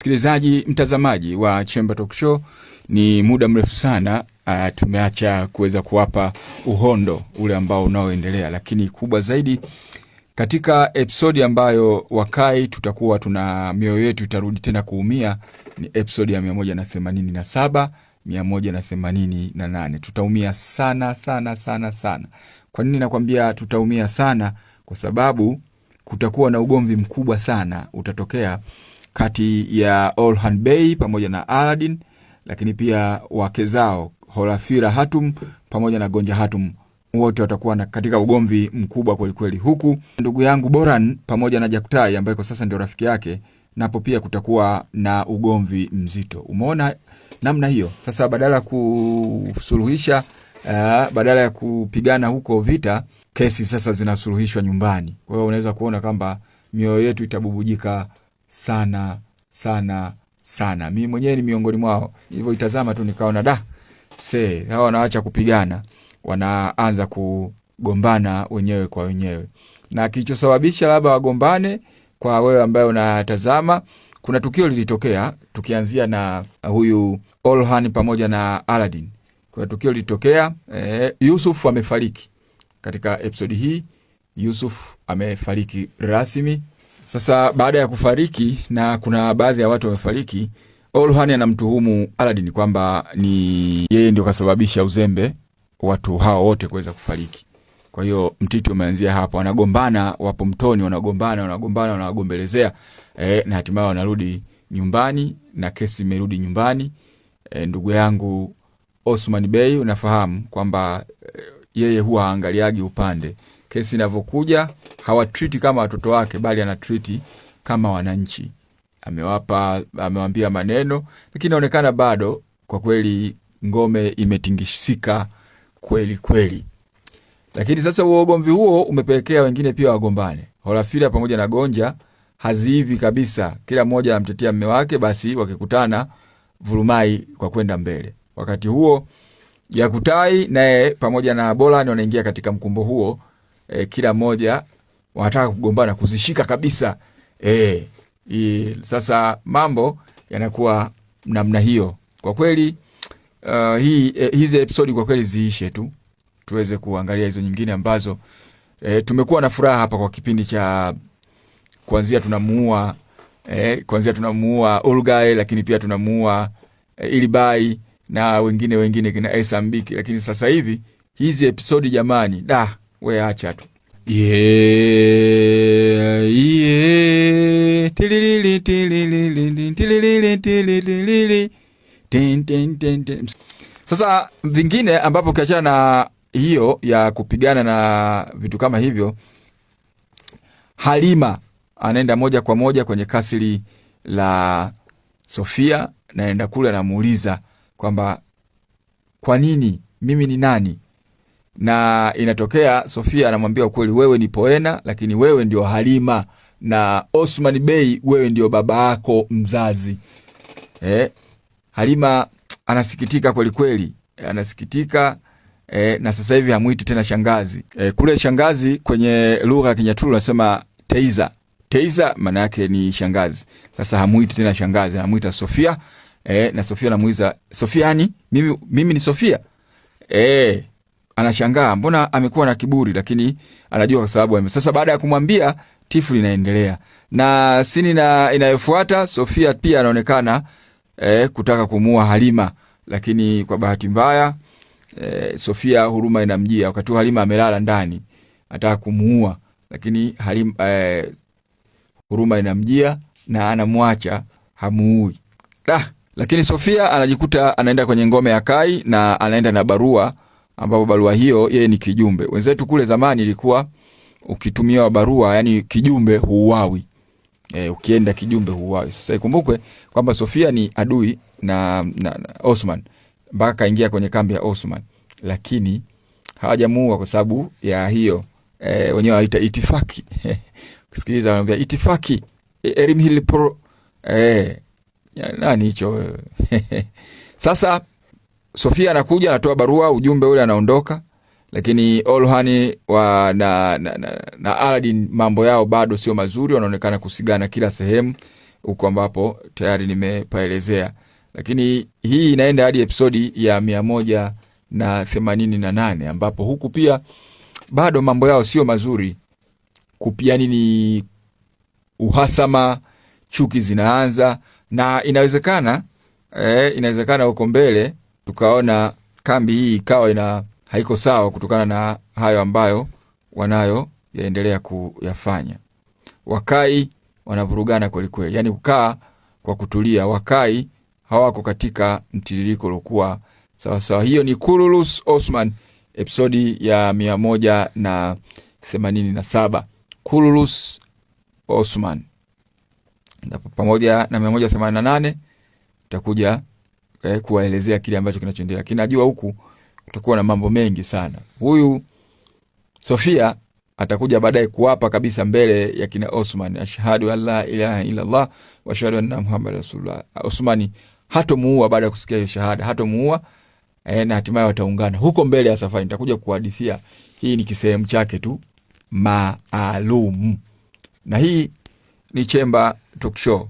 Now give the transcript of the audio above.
Msikilizaji, mtazamaji wa Chemba Talk Show, ni muda mrefu sana tumeacha kuweza kuwapa uhondo ule ambao unaoendelea, lakini kubwa zaidi katika episodi ambayo wakai tutakuwa tuna mioyo yetu itarudi tena kuumia ni episodi ya 187, 188. Tutaumia sana sana sana sana. Kwa nini nakwambia tutaumia sana? Kwa sababu kutakuwa na ugomvi mkubwa sana utatokea kati ya Orhan Bey pamoja na Aladdin, lakini pia wake zao Holafira Hatum pamoja na Gonja Hatum, wote watakuwa katika ugomvi mkubwa kweli kweli. Huku ndugu yangu Boran pamoja na Jakutai ambaye kwa sasa ndio rafiki yake, napo pia kutakuwa na ugomvi mzito. Umeona namna hiyo? Sasa badala ya kusuluhisha, badala ya kupigana huko vita, kesi sasa zinasuluhishwa nyumbani. Kwa hiyo unaweza kuona kwamba mioyo yetu itabubujika sana sana sana. Mimi mwenyewe ni miongoni mwao. Nilipoitazama tu nikaona hawa wanaacha kupigana, wanaanza kugombana wenyewe kwa wenyewe. Na kilichosababisha labda wagombane, kwa wewe ambaye unatazama, kuna tukio lilitokea, tukianzia na huyu Orhan pamoja na Aladdin. Kuna tukio lilitokea, Yusuf amefariki. Katika episodi hii Yusuf amefariki rasmi. Sasa baada ya kufariki, na kuna baadhi ya watu wamefariki, Orhan anamtuhumu Aladdin kwamba ni yeye ndio kasababisha uzembe watu hao wote kuweza kufariki. Kwa hiyo mtiti umeanzia hapo, wanagombana, wapo mtoni, wanagombelezea, na hatimaye wanarudi nyumbani na kesi imerudi nyumbani. Ndugu yangu Osman Bey, unafahamu kwamba yeye huwa haangaliagi upande. Kesi inavyokuja hawatreat kama watoto wake, bali anatreat kama wananchi. Amewambia maneno, lakini inaonekana bado kwa kweli ngome imetingishika kweli kweli. Lakini sasa ugomvi huo umepelekea wengine pia wagombane. Holafira pamoja na Gonja hazihivi kabisa, kila mmoja anamtetea mume wake, basi wakikutana vurumai kwa kwenda mbele. Wakati huo Jakutai naye pamoja na Bolan wanaingia katika mkumbo huo, kila mmoja wanataka kugombana, kuzishika kabisa. Sasa mambo yanakuwa namna hiyo. Kwa kweli hizi episodi kwa kweli ziishe tu, tuweze kuangalia hizo nyingine ambazo tumekuwa na furaha hapa kwa kipindi cha kuanzia tunamuua Olgae, lakini pia tunamuua Ilibai na wengine kina Esambiki. Lakini sasa hivi hizi episodi jamani, we acha tu. Sasa vingine ambapo kiachana na hiyo ya kupigana na vitu kama hivyo, Halima anaenda moja kwa moja kwenye kasri la Sofia, naenda kule anamuuliza kwamba kwa nini, mimi ni nani? Na inatokea Sofia anamwambia ukweli, wewe ni Poena, lakini wewe ndio Halima, na Osman Bey wewe ndio baba yako mzazi. Halima anasikitika kweli kweli, anasikitika, na sasa hivi hamuiti tena shangazi. Kule shangazi kwenye lugha ya Kinyaturu nasema Teiza. Teiza maana yake ni shangazi. Sasa hamuiti tena shangazi, anamuita Sofia. Na Sofia anamuiza, Sofiani, mimi ni Sofia. Anashangaa mbona amekuwa na kiburi, lakini anajua kwa sababu sasa baada ya kumwambia tifu linaendelea. Na sini inayofuata Sofia pia anaonekana kutaka kumuua Halima, lakini kwa bahati mbaya Sofia huruma inamjia. Wakati Halima amelala ndani anataka kumuua, lakini Halima huruma inamjia na anamwacha, hamuui. Lakini Sofia anajikuta anaenda kwenye ngome ya Kai na anaenda na barua, ambapo barua hiyo yeye ni kijumbe. Wenzetu kule zamani ilikuwa ukitumia barua, yani kijumbe huuawi. Ukienda kijumbe huuawi. Sasa ikumbukwe kwamba Sofia ni adui na Osman mpaka kaingia kwenye kambi ya Osman, lakini hawajamuua kwa sababu ya hiyo wenyewe waita itifaki. Kusikiliza wanaambia itifaki Erimhil Pro nani hicho. Sasa Sofia anakuja, anatoa barua, ujumbe ule, anaondoka. Lakini Orhan na Aladdin mambo yao bado sio mazuri, wanaonekana kusigana kila sehemu. huko ambapo tayari nimepaelezea, lakini hii inaenda hadi episodi ya 188 ambapo huku pia bado mambo yao sio mazuri, kupiani ni uhasama, chuki zinaanza, na inawezekana huko mbele tukaona kambi hii ikawa haiko sawa kutokana na hayo ambayo wanayo yaendelea kuyafanya. Wakai wanavurugana kweli kweli, yani kukaa kwa kutulia. Wakai hawako katika mtiririko uliokuwa sawa sawa. Hiyo ni Kurulus Osman, episodi ya 187. Kurulus Osman pamoja na 188 itakuja kuwaelezea kile ambacho kinachoendelea. Kinajua huku kutakuwa na mambo mengi sana. Huyu Sofia atakuja baadaye kuapa kabisa mbele ya kina Osman, ashhadu an la ilaha illa Allah wa ashhadu anna Muhammad rasulullah. Osmani hatomuua baada ya kusikia hiyo shahada, hatomuua, na hatimaye wataungana huko mbele ya safari. Nitakuja kuhadithia, hii ni kisehemu chake tu maalum, na hii ni Chemba Talk Show.